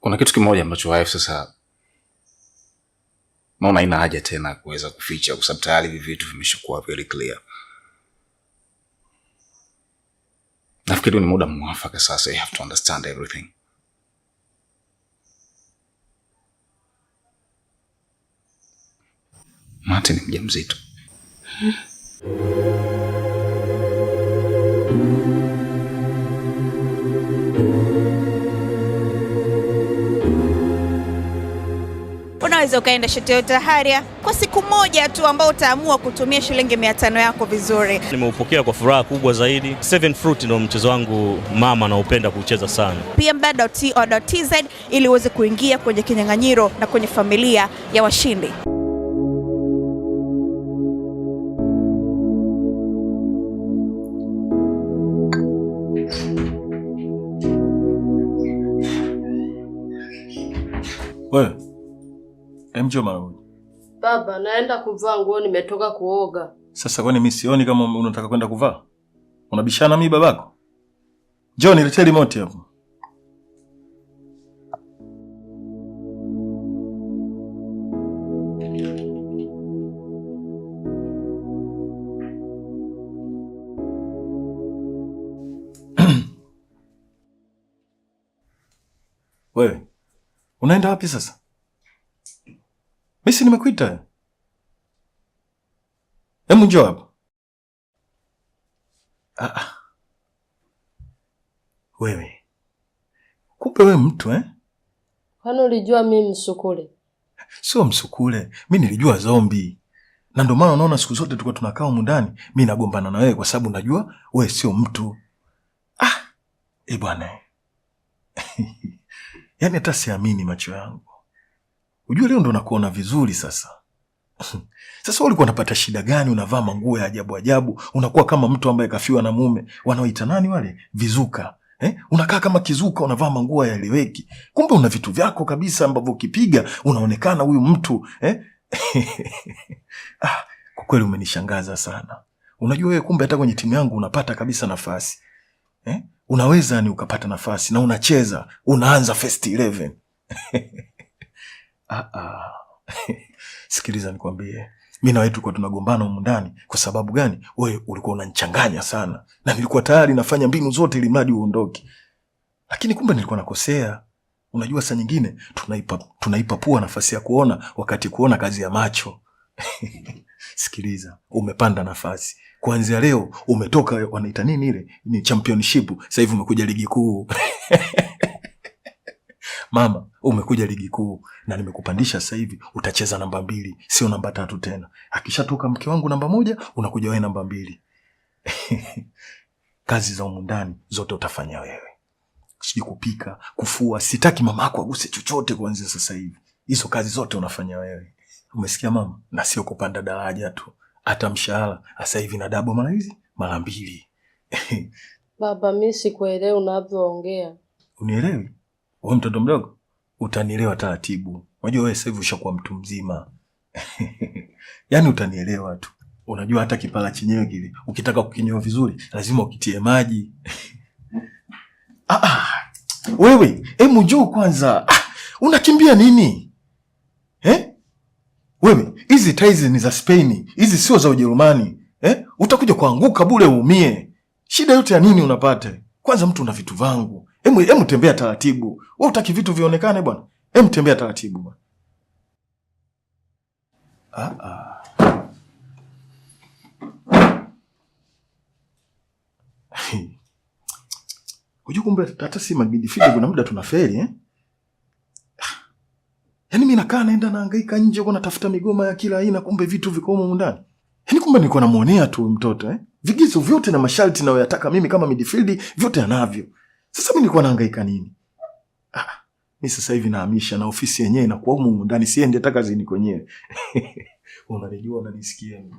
Kuna kitu kimoja ambacho wife sasa naona haina haja tena kuweza kuficha kwa sababu tayari hivi vitu vimeshakuwa very clear. Nafikiri ni muda mwafaka sasa, you have to understand everything. Martin ni mjamzito. Unaweza ukaenda Shete Haria kwa siku moja tu ambao utaamua kutumia shilingi 500 yako vizuri. Nimeupokea kwa furaha kubwa zaidi. Seven Fruit ndio mchezo wangu mama na upenda kucheza sana. pmbet.co.tz ili uweze kuingia kwenye kinyang'anyiro na kwenye familia ya washindi. Wewe Mjo mara moja. Baba, naenda kuvaa nguo, nimetoka kuoga. Sasa kwani mimi sioni kama unataka kwenda kuvaa? Unabishana mimi babako? Njoo niletee remote hapo. Wewe, unaenda wapi sasa? Mimi si nimekuita. Hebu njoo hapo. Wewe. Kumbe wewe mtu Kwani ulijua mimi msukule? Sio msukule, mimi nilijua zombi. Na ndio maana unaona siku zote tulikuwa tunakaa humu ndani, mimi nagombana na wewe kwa sababu najua wewe sio mtu. Bwana. Yaani hata siamini macho yangu. Unajua leo ndo nakuona vizuri sasa. Sasa wewe ulikuwa unapata shida gani? Unavaa manguo ya ajabu ajabu, unakuwa kama mtu ambaye kafiwa na mume. Wanaoita nani wale? Vizuka. Unakaa kama kizuka, unavaa manguo yaeleweki. Kumbe una vitu vyako kabisa ambavyo ukipiga unaonekana huyu mtu, kwa kweli umenishangaza sana. Unajua wewe kumbe hata kwenye timu yangu unapata kabisa nafasi. Unaweza ni ukapata nafasi na unacheza, unaanza first 11. Sikiliza nikwambie. Mimi na wewe tulikuwa tunagombana humu ndani kwa sababu gani? Wewe ulikuwa unanichanganya sana na nilikuwa tayari nafanya mbinu zote ili mradi uondoke. Lakini kumbe nilikuwa nakosea. Unajua saa nyingine tunaipa pua nafasi ya kuona wakati kuona kazi ya macho. Sikiliza, umepanda nafasi. Kuanzia leo umetoka wanaita nini ile? Ni championship. Sasa hivi umekuja ligi kuu. Mama, umekuja ligi kuu na nimekupandisha sasa hivi utacheza namba 2, sio namba 3 tena. Akishatoka mke wangu namba 1, unakuja wewe namba 2. Kazi za humu ndani zote utafanya wewe. Siji kupika, kufua, sitaki mama yako aguse chochote kuanzia sasa hivi. Hizo kazi zote unafanya wewe. Umesikia mama? Na sio kupanda daraja tu. Hata mshahara sasa hivi na double mara 2. Baba, mimi sikuelewi unavyoongea. Unielewi? Wewe mtoto mdogo, utanielewa taratibu. Unajua wewe sasa hivi ushakuwa mtu mzima. Yaani utanielewa tu. Unajua hata kipala chenyewe kile, ukitaka kukinyoa vizuri, lazima ukitie maji. Wewe, hebu njoo kwanza. Unakimbia nini? Wewe, hizi ties ni za Spain, hizi sio za Ujerumani. Utakuja kuanguka bure uumie. Shida yote ya nini unapata? Kwanza mtu una vitu vangu. Hemu tembea taratibu. Wewe utaki vitu vionekane bwana. Hemu tembea taratibu bwana. Unajua kumbe hata si midfield kuna muda tunafeli Yaani mimi nakaa naenda nahangaika nje huko natafuta migoma ya kila aina, kumbe vitu viko huko ndani. Yaani kumbe nilikuwa namuonea tu mtoto Vigizo vyote na masharti nayoyataka mimi kama midfield vyote anavyo. Sasa mimi nilikuwa nahangaika nini? Mimi sasa hivi nahamisha na ofisi yenyewe na kwa huko ndani siende hata kazini kwenyewe. Unanijua unanisikia mimi.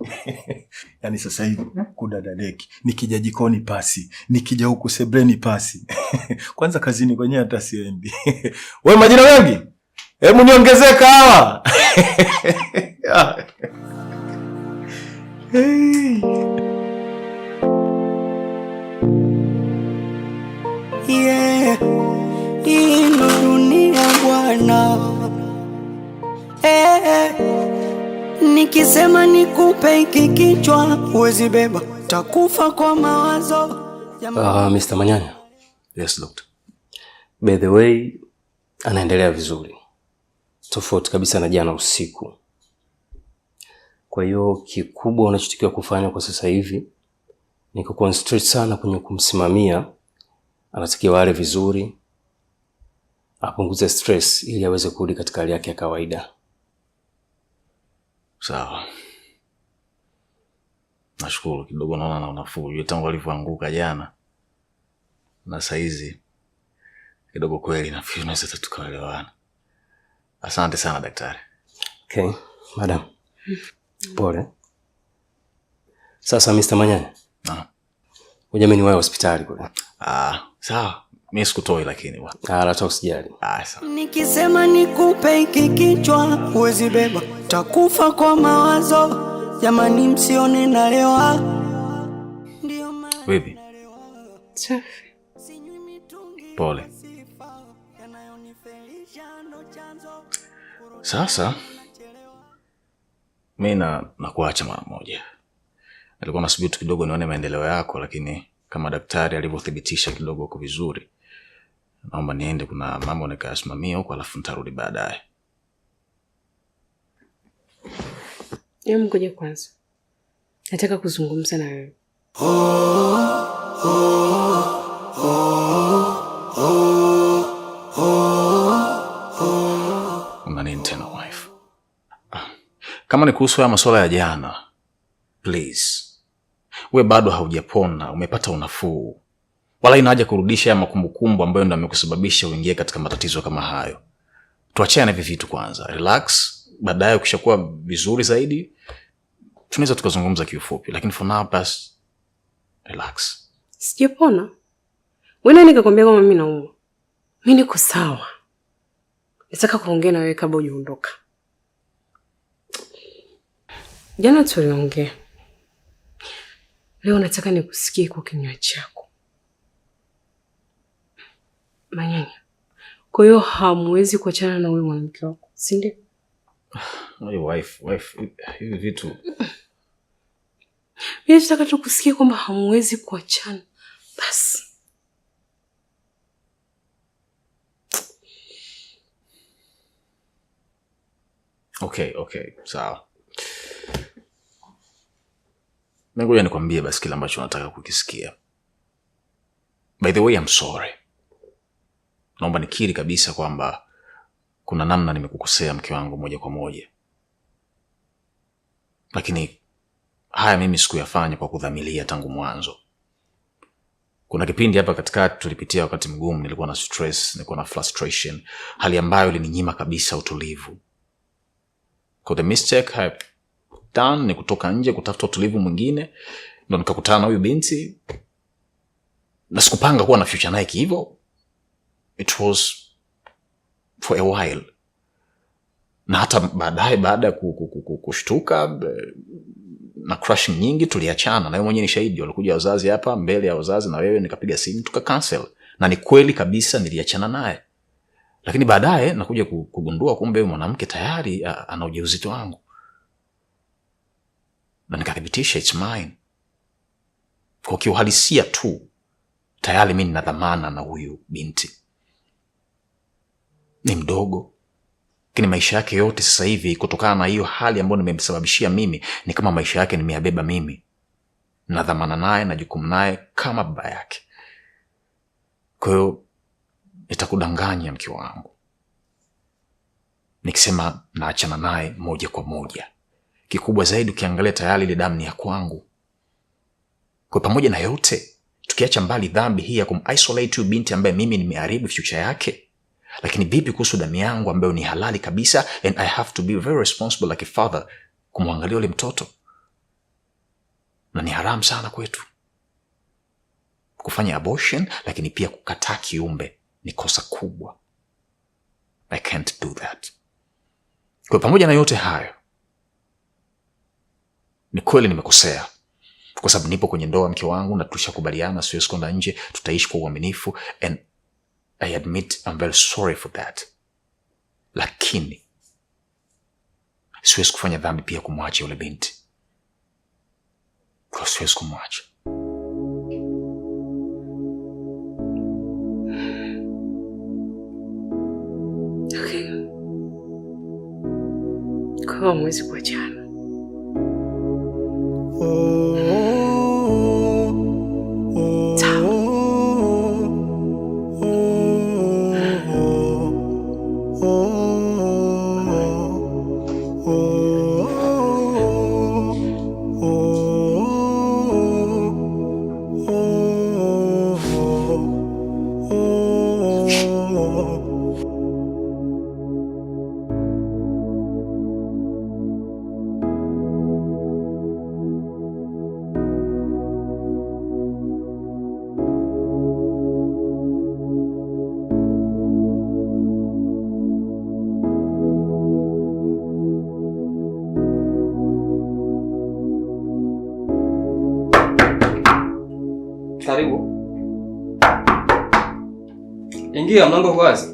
Yaani sasa hivi kudadadeki, nikija jikoni pasi, nikija huku sebreni pasi. Kwanza kazini kwenyewe hata siendi. Wewe majina mengi? Hebu niongezee kahawa. Hey. Yeah. Hii ndo dunia bwana. Nikisema nikupe hiki kichwa huwezi beba, takufa kwa mawazo. Mr. Manyanya. Yes, doctor. By the way, anaendelea vizuri. Tofauti kabisa na jana usiku. Kwa hiyo kikubwa unachotakiwa kufanya kwa sasa hivi ni kuconcentrate sana kwenye kumsimamia. Anatakiwa ale vizuri, apunguze stress ili aweze kurudi katika hali yake ya kawaida. Sawa. Nashukuru kidogo naona na unafuu. Yule tangu alivyoanguka jana na saizi kidogo kweli nafikiri tunaweza tukaelewana. Asante sana daktari. Okay, madam. Pole. Sasa Mr. Manyanya. Ujameni wewe hospitali kule. Sawa. Mimi sikutoi lakini bwana. Hata usijali. Sawa. Nikisema nikupe hiki kichwa huwezi beba, takufa kwa mawazo. Jamani msione nalewa. Baby. Pole. Sasa mimi nakuacha mara moja. Nilikuwa nasubiri kidogo nione maendeleo yako, lakini kama daktari alivyothibitisha kidogo uko vizuri, naomba niende, kuna mambo nikayasimamia huko alafu nitarudi baadaye. Ngoja kwanza. Nataka kuzungumza na wewe. Una nini tena wife? Kama ni kuhusu ya masuala ya jana, please. We bado haujapona, umepata unafuu. Wala ina haja kurudisha ya makumbukumbu ambayo ndio yamekusababisha uingie katika matatizo kama hayo. Tuachane hivi vitu kwanza. Relax. Baadaye ukishakuwa vizuri zaidi tunaweza tukazungumza kiufupi, lakini for now bas relax. Sijapona. Wewe nikakwambia kama mimi naumwa. Mimi niko sawa. Nataka kuongea na wewe kabla hujaondoka. Jana tuliongea. Leo nataka nikusikie kwa kinywa chako. Manyanya. Kwa hiyo hamwezi kuachana na wewe mwanamke wako, si ndio? Wife, hivi vitu. Mimi nataka tu kusikia kwamba hamwezi kuachana. Basi. Okay, sawa. Ngoja nikwambie basi kile ambacho nataka kukisikia. By the way, I'm sorry. Naomba nikiri kabisa kwamba kuna namna nimekukosea mke wangu moja kwa moja. Lakini haya mimi sikuyafanya kwa kudhamiria tangu mwanzo. Kuna kipindi hapa katikati tulipitia wakati mgumu, nilikuwa na stress, nilikuwa na frustration, hali ambayo ilininyima kabisa utulivu. Kwa the mistake I done ni kutoka nje kutafuta utulivu mwingine, ndio nikakutana na huyu binti. Na sikupanga kuwa na future naye hivyo. It was for a while. Na hata baadaye baada ya kushtuka na crushing nyingi tuliachana, na wewe mwenyewe ni shahidi. Walikuja wazazi hapa mbele ya wazazi na wewe nikapiga simu tuka cancel. Na ni kweli kabisa niliachana naye. Lakini baadaye nakuja kugundua kumbe mwanamke tayari ana ujauzito wangu. Na nikathibitisha it's mine. Kwa kiuhalisia tu tayari mimi nina dhamana na huyu binti. Ni mdogo, lakini maisha yake yote sasa hivi kutokana na hiyo hali ambayo nimemsababishia mimi ni kama maisha yake nimeyabeba mimi. Na dhamana naye na jukumu naye kama baba yake. Kwa hiyo nitakudanganya mke wangu nikisema naachana naye moja kwa moja. Kikubwa zaidi ukiangalia tayari ile damu ni ya kwangu. Kwa pamoja na yote, tukiacha mbali dhambi hii ya kumisolate huyu binti ambaye mimi nimeharibu future yake, lakini vipi kuhusu damu yangu ambayo ni halali kabisa, and I have to be very responsible like a father kumwangalia yule mtoto. Na ni haramu sana kwetu kufanya abortion, lakini pia kukataa kiumbe ni kosa kubwa. I can't do that. Kwa pamoja na yote hayo, ni kweli nimekosea. Kwa sababu nipo kwenye ndoa mke wangu na tushakubaliana siwezi kwenda nje, tutaishi kwa uaminifu, and I admit I'm very sorry for that. lakini siwezi kufanya dhambi pia kumwacha yule binti. Kwa siwezi kumwacha. Okay. Kwa mwezi kuachana. Karibu. Ingia, mlango uko wazi.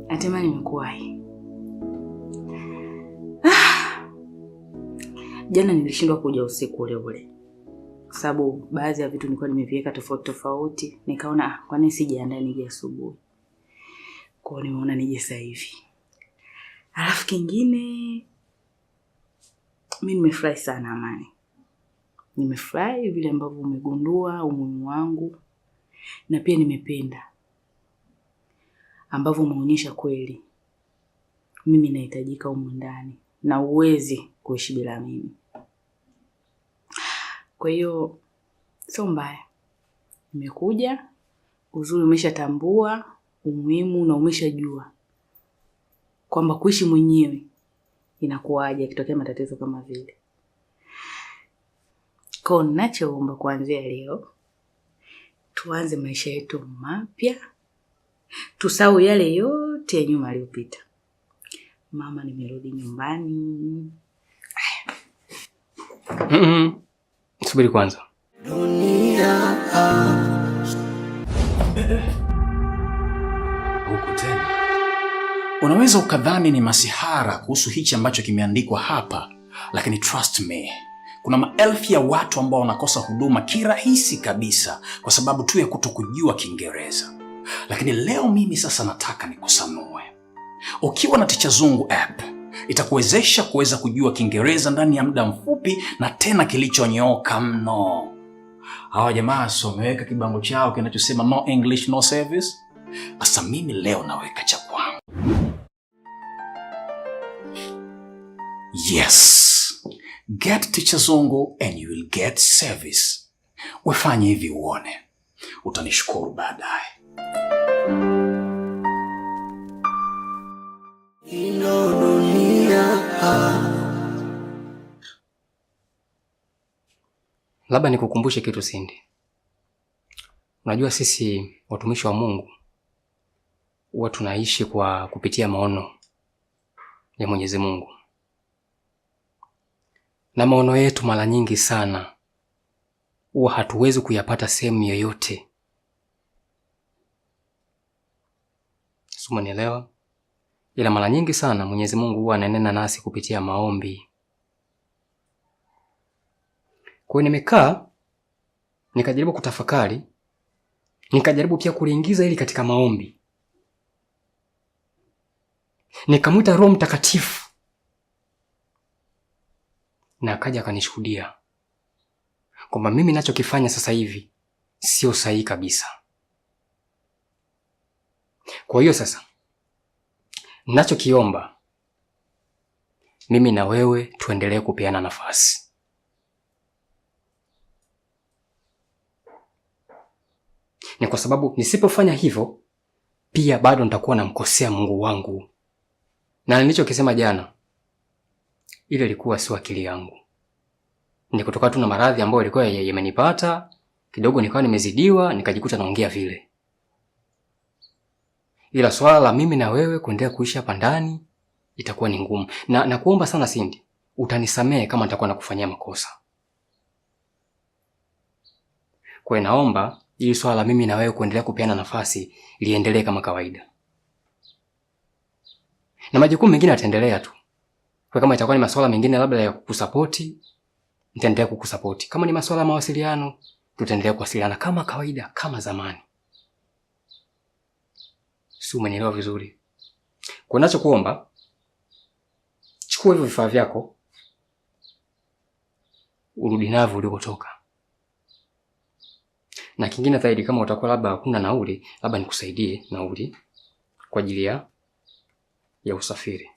Hatimaye nimekuwahi. Jana nilishindwa kuja usiku ule ule. Kwa sababu baadhi ya vitu nilikuwa nimeviweka tofauti tofauti, nikaona kwa nini sijaandaa nije asubuhi. Kwa hiyo nimeona nije sasa hivi. Alafu kingine, mimi nimefurahi sana Amani. Nimefurahi vile ambavyo umegundua umuhimu wangu, na pia nimependa ambavyo umeonyesha kweli mimi nahitajika humu ndani na uwezi kuishi bila mimi. Kwa hiyo sio mbaya. Nimekuja, uzuri umeshatambua umuhimu na umeshajua kwamba kuishi mwenyewe inakuwaje ikitokea matatizo kama vile. Kwa ninachoomba kuanzia leo, tuanze maisha yetu mapya. Tusahau yale yote ya nyuma yaliyopita. Mama, nimerudi nyumbani. Subiri kwanza. Huko tena. Unaweza ukadhani ni masihara kuhusu hichi ambacho kimeandikwa hapa, lakini trust me, kuna maelfu ya watu ambao wanakosa huduma kirahisi kabisa kwa sababu tu ya kutokujua Kiingereza. Lakini leo mimi sasa nataka nikusanue. Ukiwa na Ticha Zungu app, itakuwezesha kuweza kujua Kiingereza ndani ya muda mfupi na tena kilichonyooka mno. Hawa jamaa wameweka kibango chao kinachosema no English no service. Asa mimi leo naweka cha kwangu. Yes. Get Ticha Zungu and you will get service. Wefanye hivi uone. Utanishukuru baadaye. Labda nikukumbushe kitu Cindy. Unajua sisi watumishi wa Mungu huwa tunaishi kwa kupitia maono ya Mwenyezi Mungu. Na maono yetu mara nyingi sana huwa hatuwezi kuyapata sehemu yoyote. Umenielewa? Ila mara nyingi sana Mwenyezi Mungu huwa ananena nasi kupitia maombi. Kwa hiyo nimekaa, nikajaribu kutafakari, nikajaribu pia kuliingiza hili katika maombi. Nikamwita Roho Mtakatifu na akaja akanishuhudia kwamba mimi ninachokifanya sasa hivi sio sahihi kabisa. Kwa hiyo sasa ninachokiomba mimi na wewe tuendelee kupeana nafasi. Ni kwa sababu nisipofanya hivyo pia bado nitakuwa namkosea Mungu wangu. Na nilichokisema jana, ile ilikuwa sio akili yangu. Ni kutoka tu na maradhi ambayo yalikuwa yamenipata, kidogo nikawa nimezidiwa, nikajikuta naongea vile. ila swala la mimi na wewe kuendelea kuishi hapa ndani itakuwa ni ngumu. Na kuomba sana Cindy, utanisamehe kama nitakuwa nakufanyia makosa. Kwa naomba ili swala la mimi na wewe kuendelea kupeana nafasi liendelee kama kawaida. Na majukumu mengine yataendelea tu. Kwa kama itakuwa ni masuala mengine labda ya kukusapoti, nitaendelea kukusapoti. Kama ni masuala ya mawasiliano, tutaendelea kuwasiliana kama kawaida, kama zamani. Si umenielewa vizuri? Kwa ninachokuomba, chukua hivyo vifaa vyako, urudi navyo ulikotoka. Na kingine zaidi, kama utakuwa labda hakuna nauli, labda nikusaidie nauli kwa ajili ya usafiri.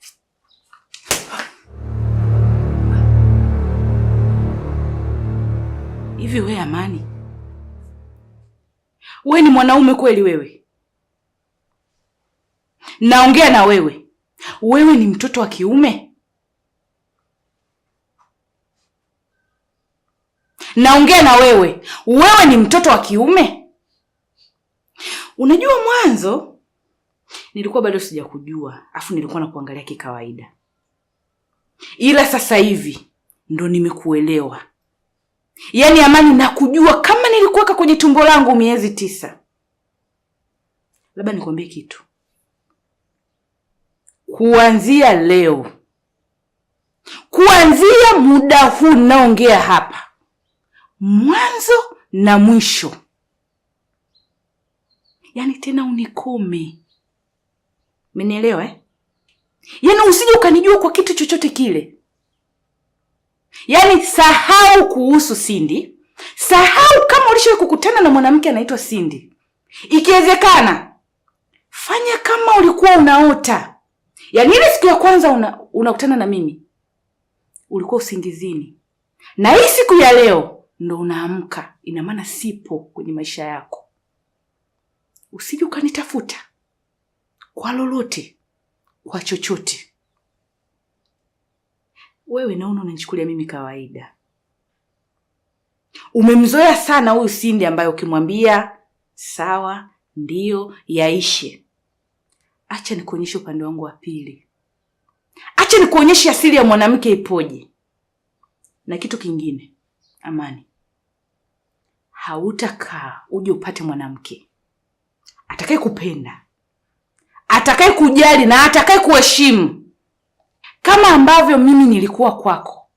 Hivi wewe Amani, wewe ni mwanaume kweli wewe? Naongea na wewe. Wewe ni mtoto wa kiume? Naongea na wewe. Wewe ni mtoto wa kiume? Unajua mwanzo nilikuwa bado sijakujua, afu nilikuwa nakuangalia kikawaida. Ila sasa hivi ndo nimekuelewa. Yaani Amani, nakujua kama nilikuwa kwenye tumbo langu miezi 9. Labda nikwambie kitu. Kuanzia leo, kuanzia muda huu naongea hapa, mwanzo na mwisho, yaani tena unikome. Umenielewa eh? Yaani usije ukanijua kwa kitu chochote kile. Yaani sahau kuhusu Cindy. Sahau kama ulishawahi kukutana na mwanamke anaitwa Cindy. Ikiwezekana fanya kama ulikuwa unaota. Yaani ile siku ya kwanza unakutana na mimi, ulikuwa usingizini. Na hii siku ya leo ndo unaamka. Ina maana sipo kwenye maisha yako. Usije ukanitafuta kwa lolote, kwa chochote. Wewe naona unanichukulia mimi kawaida. Umemzoea sana huyu Cindy ambaye ukimwambia sawa, ndio, yaishe. Acha nikuonyeshe upande wangu wa pili. Acha nikuonyeshe asili ya mwanamke ipoje. Na kitu kingine, Amani, hautakaa uje upate mwanamke atakaye kupenda, atakaye kujali na atakaye kuheshimu kama ambavyo mimi nilikuwa kwako.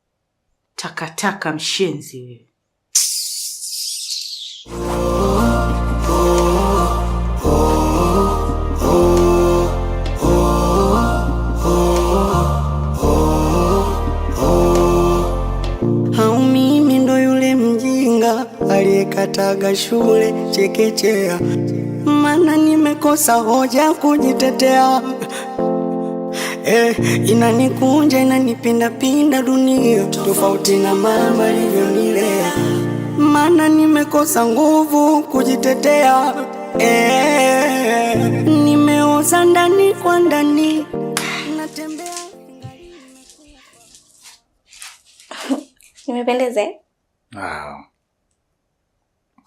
Takataka mshenzi wewe. Au mimi ndo yule mjinga aliyekataga shule chekechea, maana nimekosa hoja kujitetea. Inanikunja inanipinda dunia, tofauti na mama alivyonilea, maana nimekosa nguvu kujitetea. Nimeoza ndani kwa ndani, natembea. Nimependeza? Wow.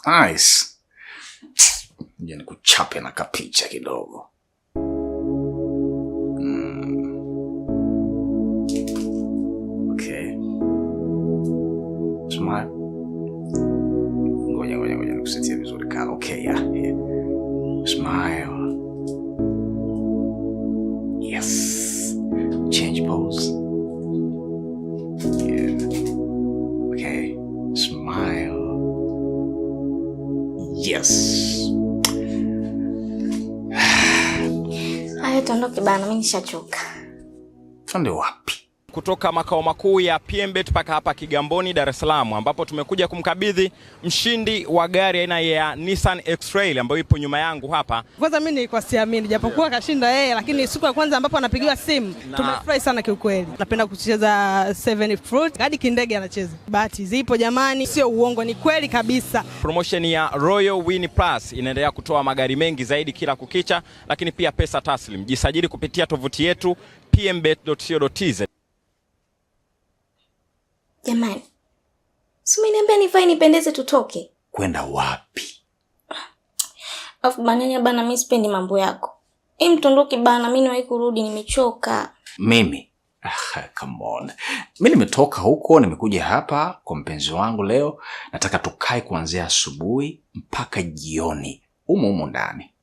Nice. Nje nikuchape na kapicha kidogo. Okay. Smile. Ngoja nikusetie vizuri kama. Okay, yeah. Smile. Yes. Change pose. Yeah. Okay. Smile. Yes. Haya, tuondoke bana, mimi nishachoka. Twende wapi? Kutoka makao makuu ya PMbet mpaka hapa Kigamboni, Dar es Salaam, ambapo tumekuja kumkabidhi mshindi wa gari aina ya Nissan X-Trail ambayo ipo nyuma yangu hapa. Kwanza mimi nilikuwa siamini, japokuwa kashinda yeye, lakini siku ya kwanza ambapo anapigiwa simu tumefurahi sana kiukweli. Napenda kucheza 7 Fruit, hadi kindege anacheza. Bahati zipo jamani, sio uongo, ni kweli kabisa. Promotion ya Royal Win Plus inaendelea kutoa magari mengi zaidi kila kukicha, lakini pia pesa taslim. Jisajili kupitia tovuti yetu pmbet.co.tz. Jamani, si umeniambia nivae nipendeze tutoke? Kwenda wapi? Afu bananya bana, mimi sipendi mambo yako. Mtondoke bana, mimi niwahi kurudi, nimechoka. Mimi? Come on. Mimi nimetoka huko, nimekuja hapa kwa mpenzi wangu leo. Nataka tukae kuanzia asubuhi mpaka jioni. Humo ndani.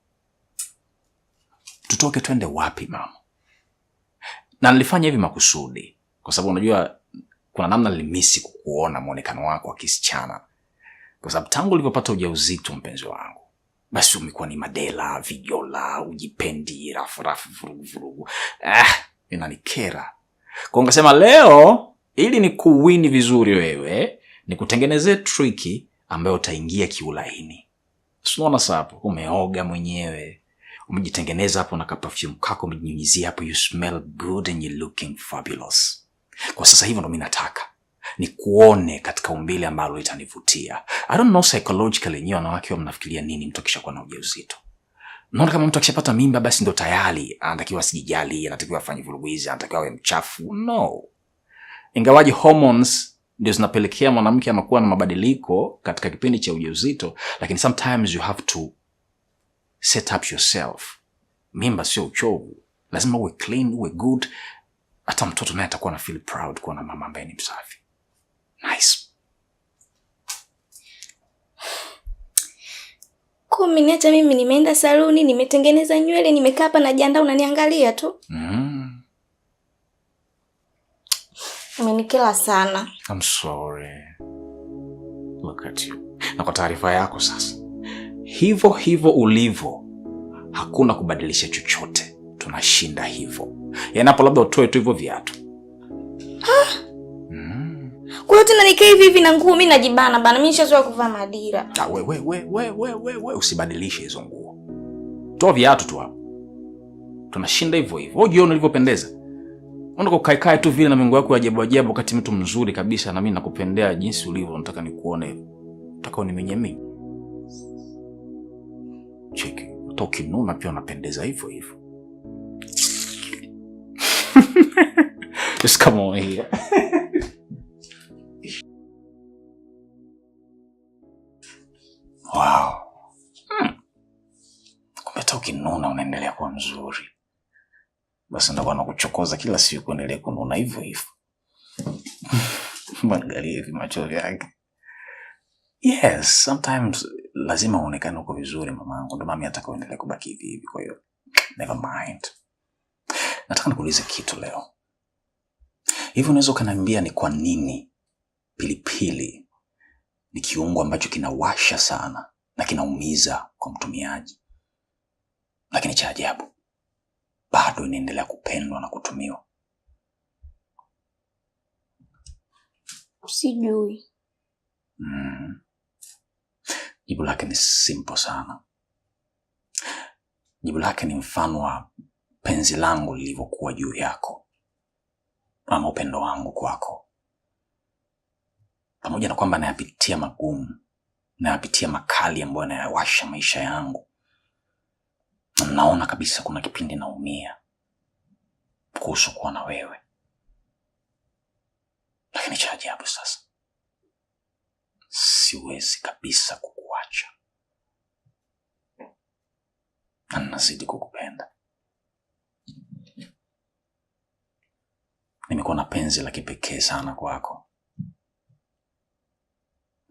Tutoke twende wapi mama? Na nilifanya hivi makusudi kwa sababu unajua kuna namna nilimisi kukuona muonekano wako wa kisichana. Kwa sababu tangu ulipopata ujauzito mpenzi wangu, basi umekuwa ni madela, viola, ujipendi, rafu vurugu. Inanikera. Kwa ngasema leo ili ni kuwini vizuri wewe, ni kutengenezea triki ambayo utaingia kiulaini. Unaona sapo, umeoga mwenyewe. Umejitengeneza hapo na perfume kako, umejinyunyizia hapo, you smell good and you looking fabulous. Kwa sasa hivyo ndo mimi nataka ni kuone katika umbile ambalo itanivutia. I don't know psychologically nyinyi wanawake wa mnafikiria nini mtu akishakuwa na ujauzito. Naona kama mtu akishapata mimba basi ndo tayari anatakiwa sijijali, anatakiwa afanye vurugu hizi, anatakiwa awe mchafu. No. Ingawaje hormones ndio zinapelekea mwanamke anakuwa na mabadiliko katika kipindi cha ujauzito, lakini sometimes you have to set up yourself. Mimba sio uchovu. Lazima uwe clean, uwe good. Hata mtoto naye atakuwa na feel proud kuwa na mama ambaye ni msafi. Nice. Niacha mimi nimeenda saluni, nimetengeneza nywele, nimekaa hapa najiandaa, unaniangalia tu. Umenikela sana. I'm sorry. Look at you. Na kwa taarifa yako sasa, hivyo ulivyo, hakuna kubadilisha chochote. Tunashinda hivyo. Yanapo labda utoe tu hivyo viatu. Kwa hiyo tena nikae hivi na nguo, mimi najibana bana, mimi nishazoea kuvaa madira. We, usibadilishe hizo nguo. Toa viatu tu hapo. Tunashinda hivyo. Wewe jioni ulivyopendeza. Unataka kukae tu vile na mingo yako ya ajabu wakati mtu mzuri kabisa, na mimi nakupendea jinsi ulivyo, nataka nikuone. Nataka unimenye mimi. Cheki, utoki nuna pia unapendeza hivyo. Just come on here. Wow. Kumeta ukinuna unaendelea kuwa mzuri. Basi ndakuwa nakuchokoza kila siku endelea kununa hivyo. Mwangalie hivi macho yake. Yes, sometimes lazima uonekane uko vizuri mamangu. Ndio mami nataka uendelee kubaki hivi. Kwa hiyo never mind. Nataka nikuulize kitu leo. Hivi unaweza kuniambia ni kwa nini pilipili ni kiungo ambacho kinawasha sana na kinaumiza kwa mtumiaji, lakini cha ajabu bado inaendelea kupendwa na kutumiwa? Sijui. Jibu lake ni simple sana. Jibu lake ni mfano wa penzi langu lilivyokuwa juu yako, ama upendo wangu kwako. Pamoja na kwamba nayapitia magumu, nayapitia makali ambayo yanayawasha maisha yangu, na naona kabisa kuna kipindi naumia kuhusu kuwa na wewe. Lakini cha ajabu sasa, siwezi kabisa kukuacha, na nazidi kukupenda. Nimekuwa na penzi la kipekee sana kwako.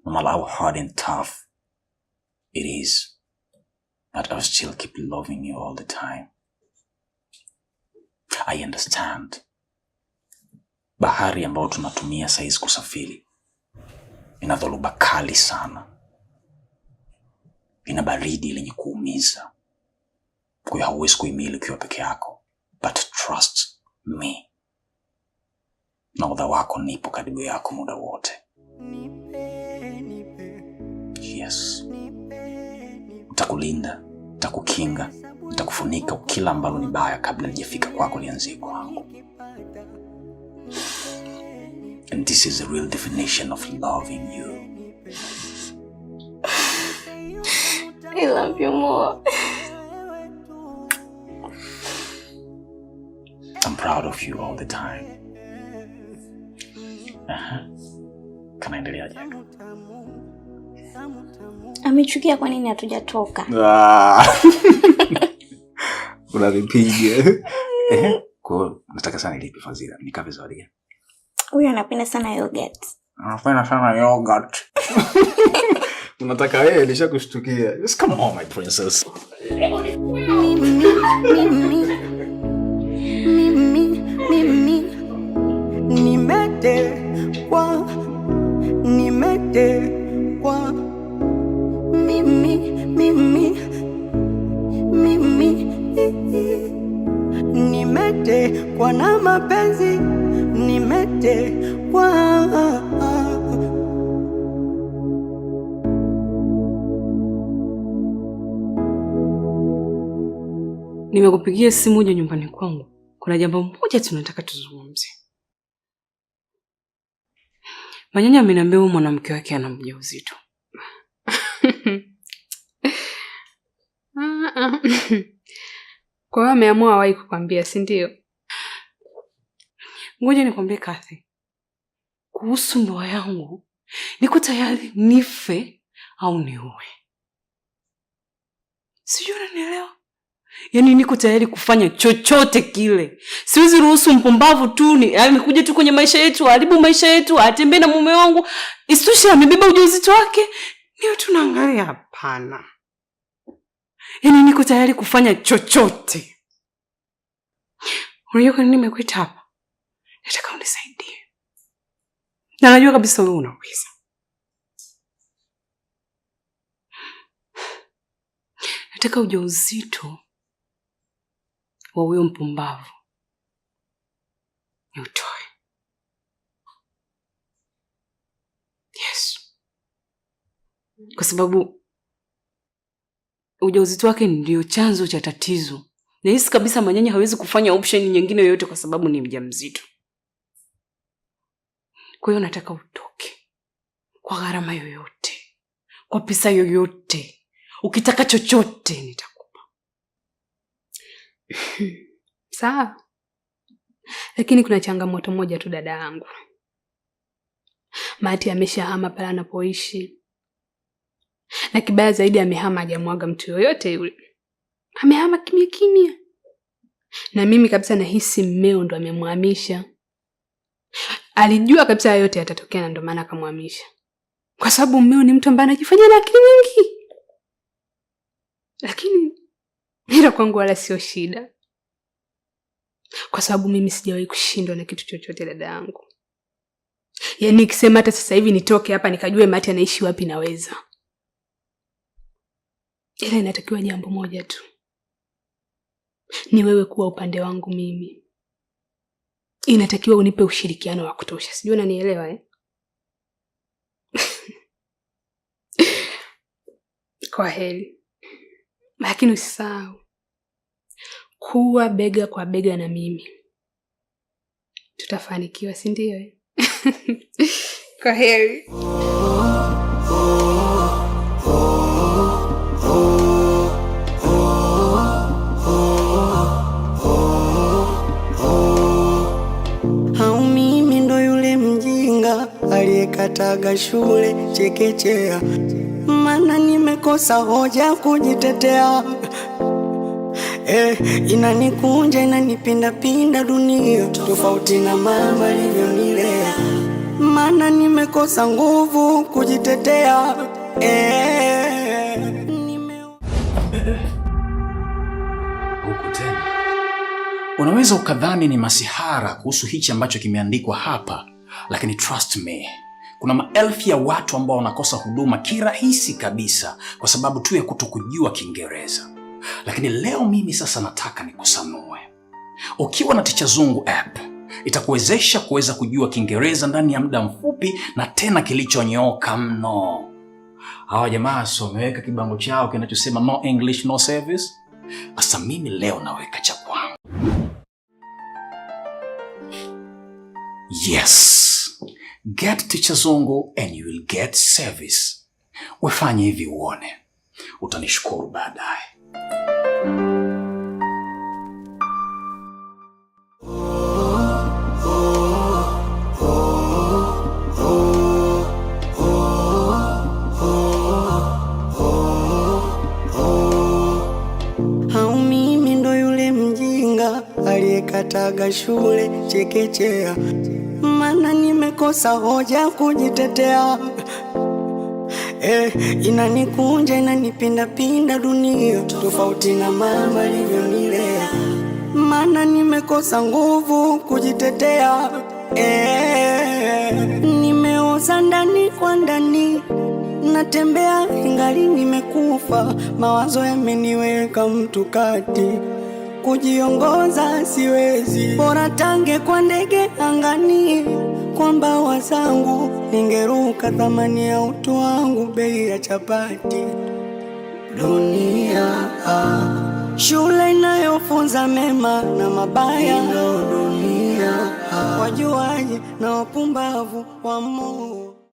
No matter how hard and tough it is, but I will still keep loving you all the time. I understand. Bahari ambayo tunatumia saizi kusafiri ina dhoruba kali sana, ina baridi lenye kuumiza. Kwa hiyo hauwezi kuhimili ukiwa peke yako, but trust me, nahodha wako nipo karibu yako muda wote. Yes. Nitakulinda, nitakukinga, nitakufunika kila ambalo ni baya kabla lijafika kwako lianzie kwangu. And this is the real definition of loving you. I love you more. I'm proud of you all the time. Kanaendeleaje? Amechukia kwa nini hatujatoka? Unanipiga. Kwa nataka sana ilipi Fadhila. Nikape zawadi gani? Huyu anapenda sana yogurt. Anapenda sana yogurt. Unataka wewe nishakushtukia. Just come on my princess. Nimetekwa na mapenzi, nimetekwa. Nimekupigia simu uje nyumbani kwangu. Kuna jambo moja tunataka tuzungumze. Manyanya ameniambia huyu mwanamke wake ana mjamzito. Kwa hiyo ameamua hawahi kukwambia, si ndio? Ngoja nikwambie Kathy. Kuhusu ndoa yangu, niko tayari nife au niue. Sijui unanielewa? Yaani niko tayari kufanya chochote kile. Siwezi ruhusu mpumbavu tu kuja tu kwenye maisha yetu, haribu maisha yetu, atembee na mume wangu. Isitoshe amebeba ujauzito wake. Niwe tunaangalia, hapana. Yaani niko tayari kufanya chochote. Unajua kwa nini nimekuita hapa? Nataka unisaidie. Na najua kabisa wewe unaweza. Nataka ujauzito wa huyo mpumbavu ni utoe. Yes. Kwa sababu ujauzito wake ndio chanzo cha tatizo. Na hisi kabisa Manyanya hawezi kufanya option nyingine yoyote kwa sababu ni mjamzito. Kwa hiyo nataka utoke. Kwa gharama yoyote. Kwa pesa yoyote. Ukitaka chochote nitakupa. Sawa. Lakini kuna changamoto moja tu dada yangu. Mati ameshahama pale anapoishi. Na kibaya zaidi amehama hajamwaga mtu yoyote yule. Amehama kimya kimya. Na mimi kabisa nahisi mmeo ndo amemhamisha. Alijua kabisa yote yatatokea na ndo maana akamhamisha. Kwa sababu mmeo ni mtu ambaye anajifanya na akili nyingi. Lakini hilo kwangu wala sio shida. Kwa sababu mimi sijawahi kushindwa na kitu chochote dada yangu. Yaani nikisema hata sasa hivi nitoke hapa nikajue Mati anaishi wapi naweza. Ila inatakiwa jambo moja tu. Ni wewe kuwa upande wangu mimi. Inatakiwa unipe ushirikiano wa kutosha. Sijui unanielewa Kwa heri. Lakini usisahau kuwa bega kwa bega na mimi. Tutafanikiwa, si ndio? Kwa heri. Hau mimi ndo yule mjinga aliyekataga shule chekechea. Maana nimekosa hoja kujitetea. Inanikunja inanipinda pinda dunia tofauti na mama alivyonilea. Maana nimekosa nguvu kujitetea. Huku tena. Unaweza ukadhani ni masihara kuhusu hichi ambacho kimeandikwa hapa, lakini trust me. Kuna maelfu ya watu ambao wanakosa huduma kirahisi kabisa kwa sababu tu ya kutokujua Kiingereza. Lakini leo mimi sasa nataka nikusanue. Ukiwa na Ticha Zungu app, itakuwezesha kuweza kujua Kiingereza ndani ya muda mfupi na tena kilichonyooka mno. Hawa jamaa wameweka kibango chao kinachosema no English no service. Sasa mimi leo naweka cha kwangu. Yes. Get Ticha Zungu and you will get service. Wefanye hivi uone. Utanishukuru baadaye. Hau mimi ndo yule ningekataga shule chekechea, maana nimekosa hoja kujitetea. Inanikunja inanipindapinda dunia, tofauti na mama alivyonilea, maana nimekosa nguvu kujitetea. Nimeoza ndani kwa ndani, natembea ingali nimekufa, mawazo yameniweka mtu kati, kujiongoza siwezi, bora tange kwa ndege angani, kwa mbawa zangu ningeruka, thamani ya utu wangu bei ya chapati. Dunia shule inayofunza mema na mabaya, dunia wajuaji na wapumbavu wa Mungu.